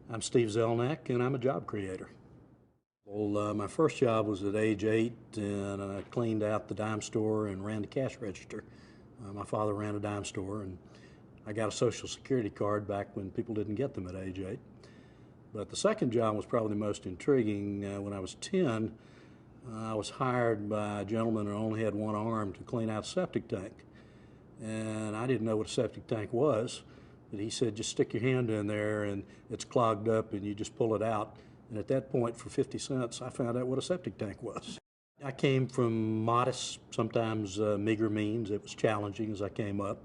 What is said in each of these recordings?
I'm Steve Zelnak, and I'm a job creator. Well, my first job was at age 8, and I cleaned out the dime store and ran the cash register. My father ran a dime store, and I got a Social Security card back when people didn't get them at age 8. But the second job was probably the most intriguing. When I was 10, I was hired by a gentleman who only had one arm to clean out a septic tank. And I didn't know what a septic tank was, but he said, just stick your hand in there and it's clogged up and you just pull it out. And at that point, for 50 cents, I found out what a septic tank was. I came from modest, sometimes meager means. It was challenging as I came up.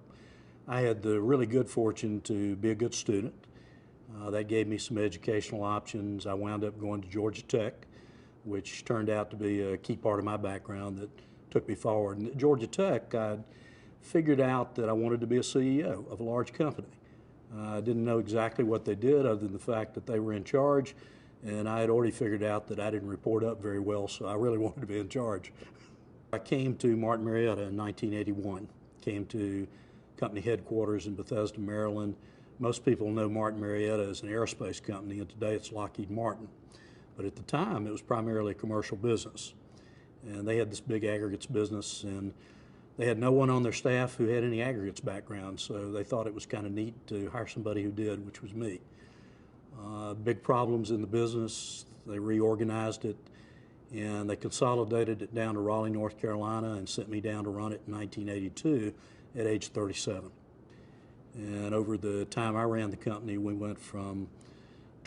I had the really good fortune to be a good student. That gave me some educational options. I wound up going to Georgia Tech, which turned out to be a key part of my background that took me forward. And at Georgia Tech, I figured out that I wanted to be a CEO of a large company. I didn't know exactly what they did other than the fact that they were in charge, and I had already figured out that I didn't report up very well, so I really wanted to be in charge. I came to Martin Marietta in 1981, came to company headquarters in Bethesda, Maryland. Most people know Martin Marietta as an aerospace company, and today it's Lockheed Martin. But at the time, it was primarily a commercial business. And they had this big aggregates business, and they had no one on their staff who had any aggregates background, so they thought it was kind of neat to hire somebody who did, which was me. Big problems in the business. They reorganized it, and they consolidated it down to Raleigh, North Carolina, and sent me down to run it in 1982 at age 37. And over the time I ran the company, we went from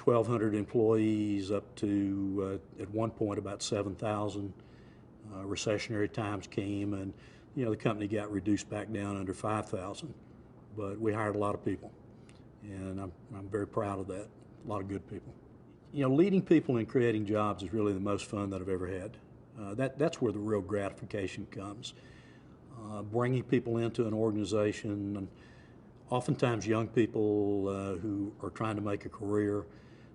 1,200 employees up to, at one point, about 7,000. Recessionary times came, and the company got reduced back down under 5,000. But we hired a lot of people, and I'm very proud of that. A lot of good people. Leading people and creating jobs is really the most fun that I've ever had. That's where the real gratification comes. Bringing people into an organization, and oftentimes young people who are trying to make a career,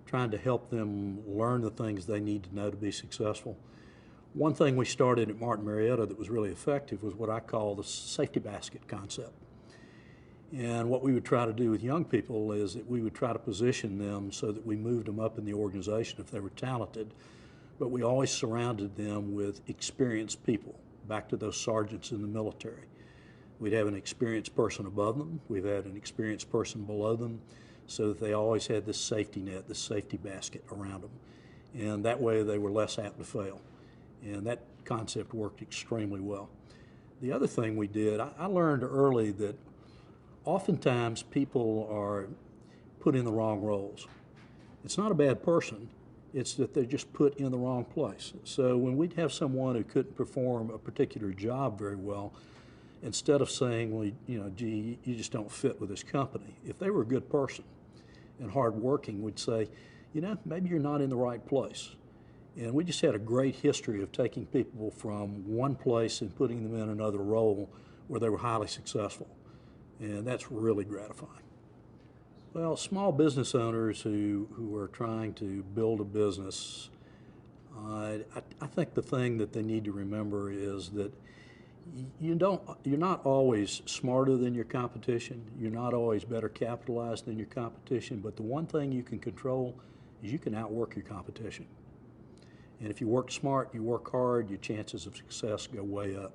trying to help them learn the things they need to know to be successful. One thing we started at Martin Marietta that was really effective was what I call the safety basket concept. And what we would try to do with young people is that we would try to position them so that we moved them up in the organization if they were talented, but we always surrounded them with experienced people, back to those sergeants in the military. We'd have an experienced person above them, we've had an experienced person below them, so that they always had this safety net, this safety basket around them. And that way they were less apt to fail. And that concept worked extremely well. The other thing we did, I learned early that oftentimes people are put in the wrong roles. It's not a bad person, it's that they're just put in the wrong place. So when we'd have someone who couldn't perform a particular job very well, instead of saying, well, gee, you just don't fit with this company, if they were a good person and hardworking, we'd say, maybe you're not in the right place. And we just had a great history of taking people from one place and putting them in another role where they were highly successful. And that's really gratifying. Well, small business owners who are trying to build a business, I think the thing that they need to remember is that you're not always smarter than your competition. You're not always better capitalized than your competition. But the one thing you can control is you can outwork your competition. And if you work smart, you work hard, your chances of success go way up.